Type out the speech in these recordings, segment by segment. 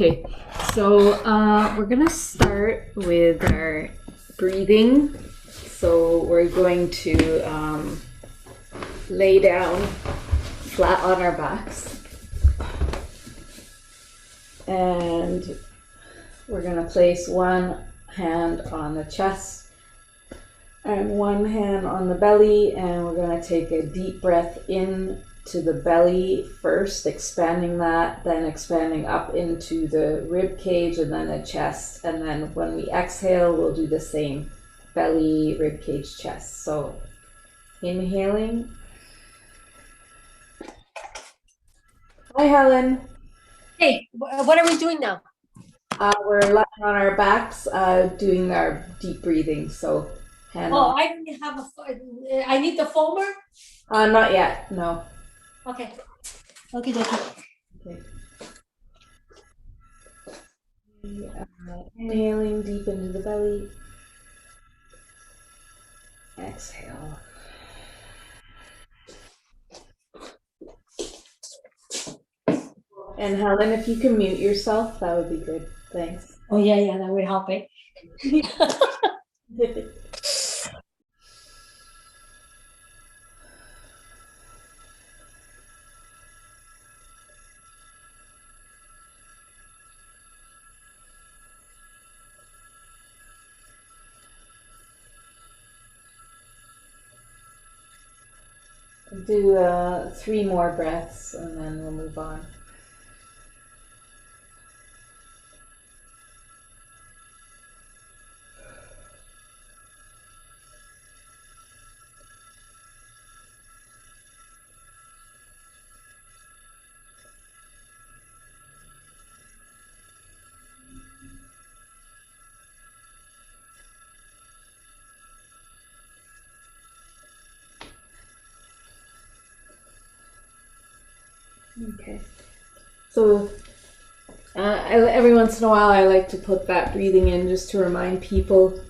Okay, so we're gonna start with our breathing. So we're going to lay down flat on our backs, and we're gonna place one hand on the chest and one hand on the belly, and we're gonna take a deep breath in to the belly first, expanding that, then expanding up into the rib cage and then the chest. And then when we exhale, we'll do the same, belly, rib cage, chest. So inhaling. Hi, Helen. Hey, what are we doing now? We're lying on our backs, doing our deep breathing. So hand Oh, on. I don't have I need the foamer? Not yet. No. Okay. Okay, okay. Okay. Inhaling deep into the belly. Exhale. And Helen, if you can mute yourself, that would be good. Thanks. Oh, yeah, that would help it. Do 3 more breaths and then we'll move on. Okay. So every once in a while I like to put that breathing in just to remind people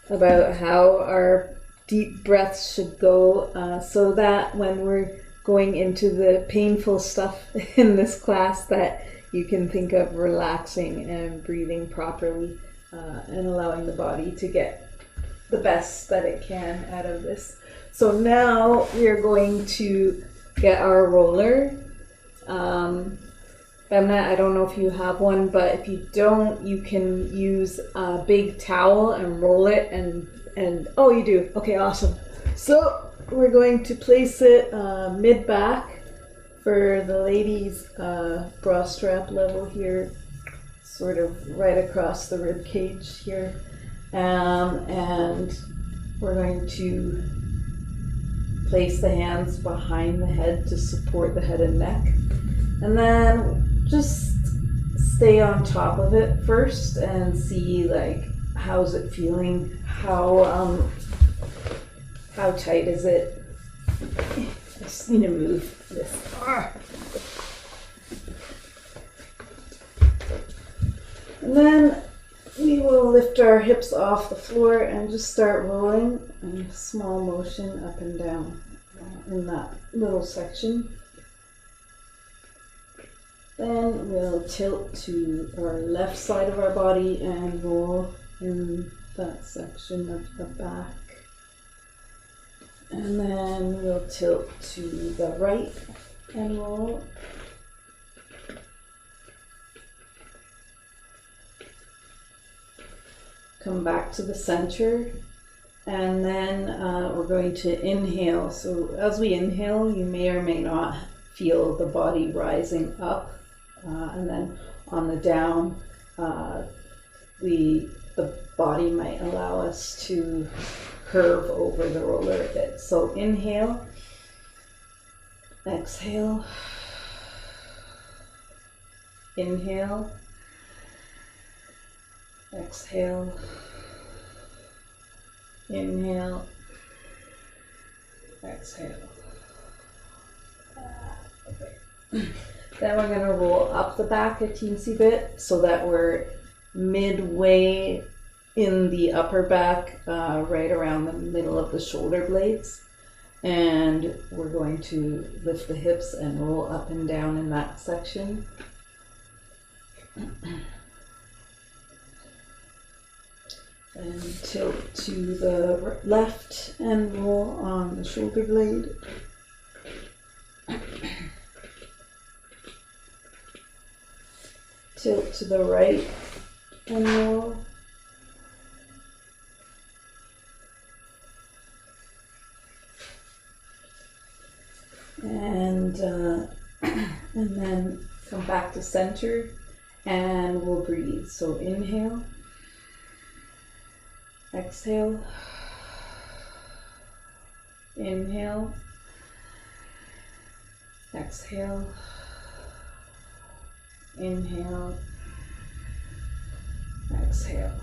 about how our deep breaths should go, so that when we're going into the painful stuff in this class, that you can think of relaxing and breathing properly, and allowing the body to get the best that it can out of this. So now we are going to get our roller. Femna, I don't know if you have one, but if you don't, you can use a big towel and roll it and oh, you do. Okay, awesome. So we're going to place it mid back for the ladies' bra strap level here, sort of right across the rib cage here, and we're going to place the hands behind the head to support the head and neck. And then just stay on top of it first and see, like, how's it feeling? How tight is it? I just need to move this. And then we will lift our hips off the floor and just start rolling in a small motion up and down in that little section. Then we'll tilt to our left side of our body and roll in that section of the back. And then we'll tilt to the right and roll. Come back to the center. And then we're going to inhale. So as we inhale, you may or may not feel the body rising up. And then on the down, the body might allow us to curve over the roller a bit. So inhale, exhale, inhale, exhale, inhale, exhale. Okay. Then we're going to roll up the back a teensy bit so that we're midway in the upper back, right around the middle of the shoulder blades. And we're going to lift the hips and roll up and down in that section. And tilt to the left and roll on the shoulder blade. Tilt to the right and roll. And then come back to center and we'll breathe. So inhale, exhale, inhale, exhale, inhale, exhale.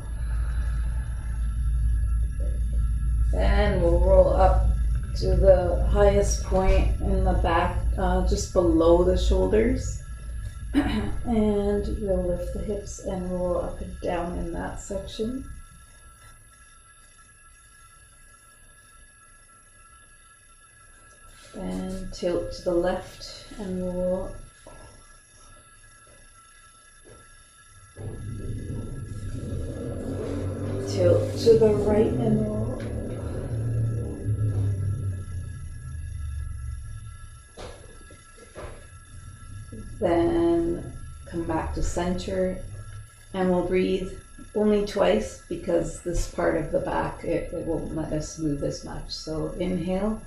And we'll roll up to the highest point in the back, just below the shoulders. And we'll lift the hips and roll up and down in that section. And tilt to the left and roll. Tilt to the right and roll. Then come back to center and we'll breathe only twice because this part of the back, it won't let us move as much. So inhale,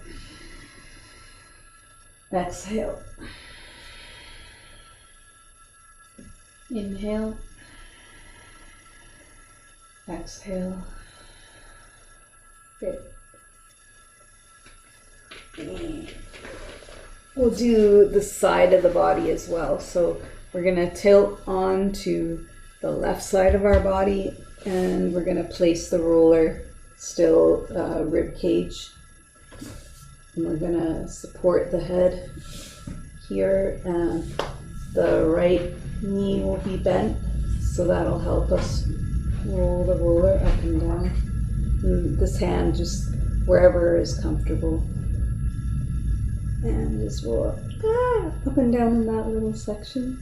exhale, inhale, exhale. Good. We'll do the side of the body as well. So we're gonna tilt onto the left side of our body and we're gonna place the roller still rib cage. And we're gonna support the head here and the right knee will be bent. So that'll help us roll the roller up and down. And this hand just wherever is comfortable. And just roll up and down in that little section.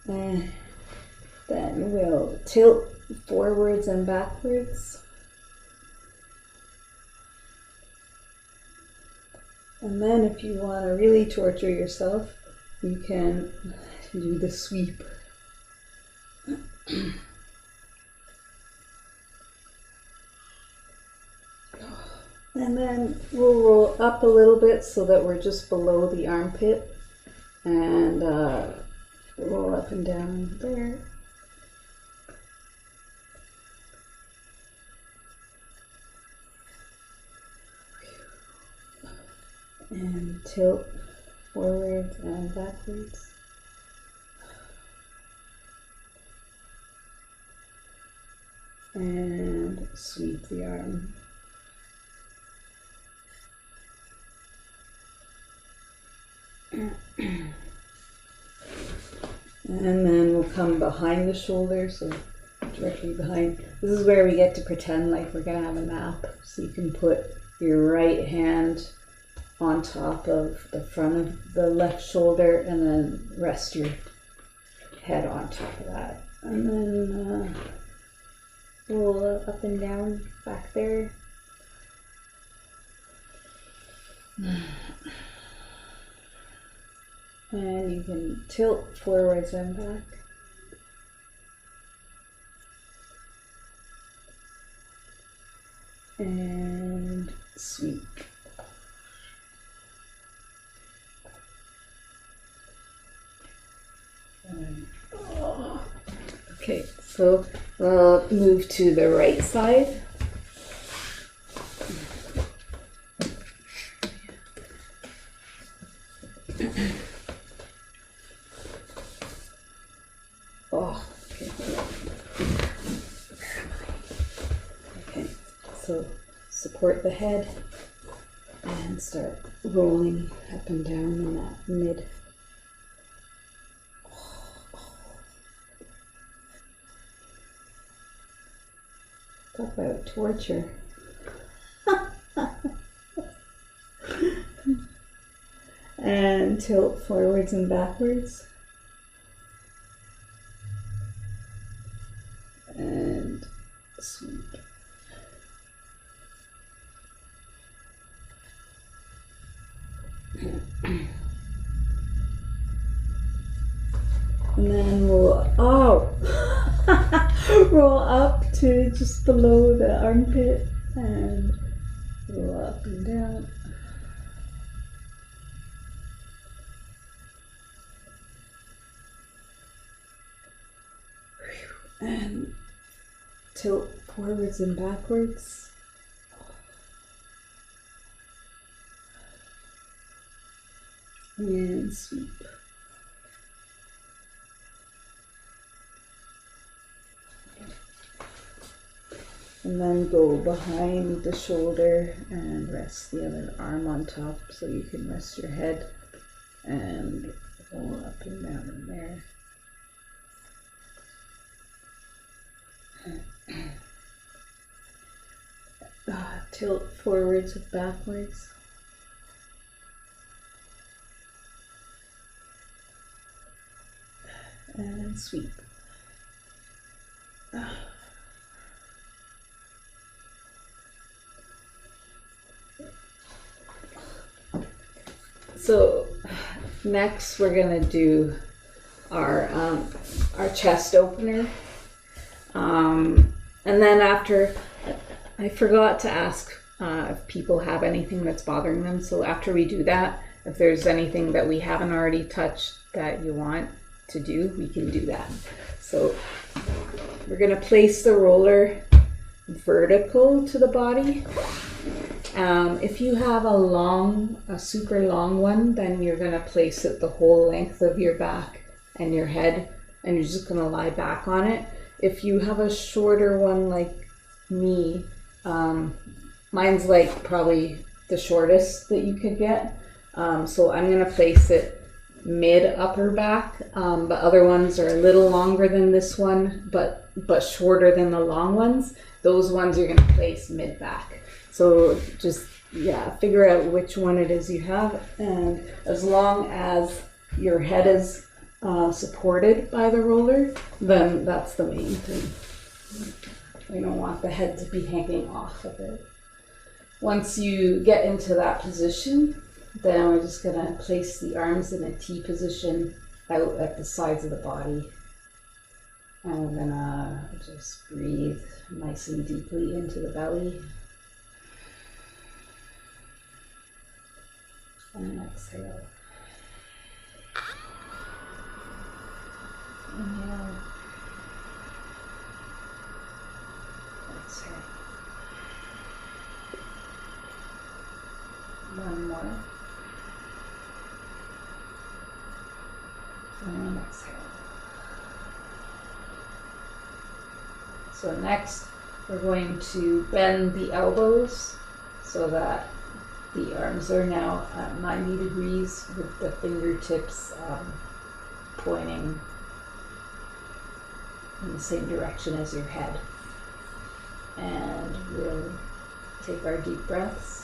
And then we'll tilt forwards and backwards. And then if you want to really torture yourself, you can do the sweep. And then we'll roll up a little bit so that we're just below the armpit and roll up and down there. And tilt forwards and backwards. And sweep the arm. And then we'll come behind the shoulder, so directly behind. This is where we get to pretend like we're gonna have a nap. So you can put your right hand on top of the front of the left shoulder and then rest your head on top of that. And then roll up and down back there. And you can tilt forwards and back. And sweep. Okay, so we'll move to the right side. Okay, so support the head and start rolling up and down in that mid. Talk about torture. And tilt forwards and backwards. And sweep. And then we'll, roll up to just below the armpit and roll up and down. And tilt forwards and backwards. And sweep. And then go behind the shoulder and rest the other arm on top so you can rest your head and roll up and down in there. Tilt forwards and backwards. And sweep. So next we're gonna do our chest opener, and then after, I forgot to ask if people have anything that's bothering them. So after we do that, if there's anything that we haven't already touched that you want to do, we can do that. So we're gonna place the roller vertical to the body. If you have a super long one, then you're gonna place it the whole length of your back and your head, and you're just gonna lie back on it. If you have a shorter one like me, mine's like probably the shortest that you could get. So I'm gonna place it mid upper back, but other ones are a little longer than this one, but shorter than the long ones. Those ones you're gonna place mid back. So just, figure out which one it is you have, and as long as your head is supported by the roller, then that's the main thing. We don't want the head to be hanging off of it. Once you get into that position, then we're just gonna place the arms in a T position out at the sides of the body. And we're gonna just breathe nice and deeply into the belly. And exhale. Inhale. Exhale. One more. And exhale. So next, we're going to bend the elbows so that the arms are now at 90 degrees with the fingertips pointing in the same direction as your head. And we'll take our deep breaths.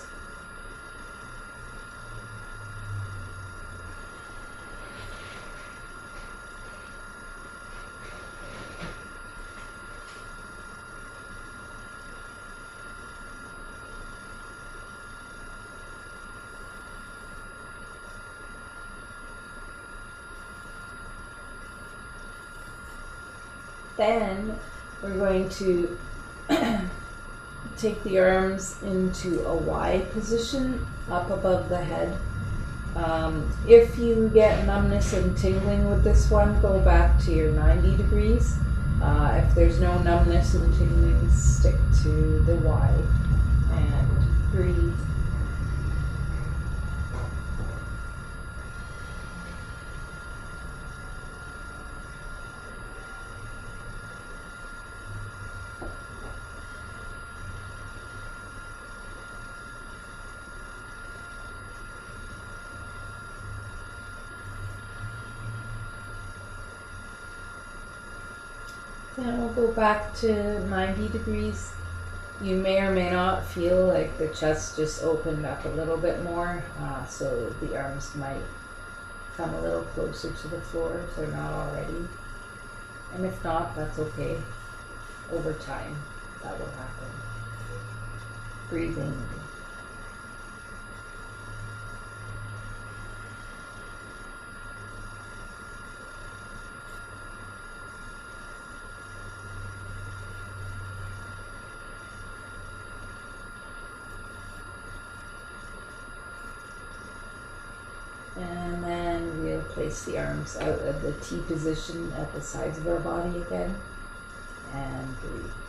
Then we're going to take the arms into a Y position up above the head. If you get numbness and tingling with this one, go back to your 90 degrees. If there's no numbness and tingling, stick to the Y and breathe. Then we'll go back to 90 degrees. You may or may not feel like the chest just opened up a little bit more, so the arms might come a little closer to the floor if they're not already. And if not, that's okay. Over time, that will happen. Breathing. And then we'll place the arms out of the T position at the sides of our body again. And breathe.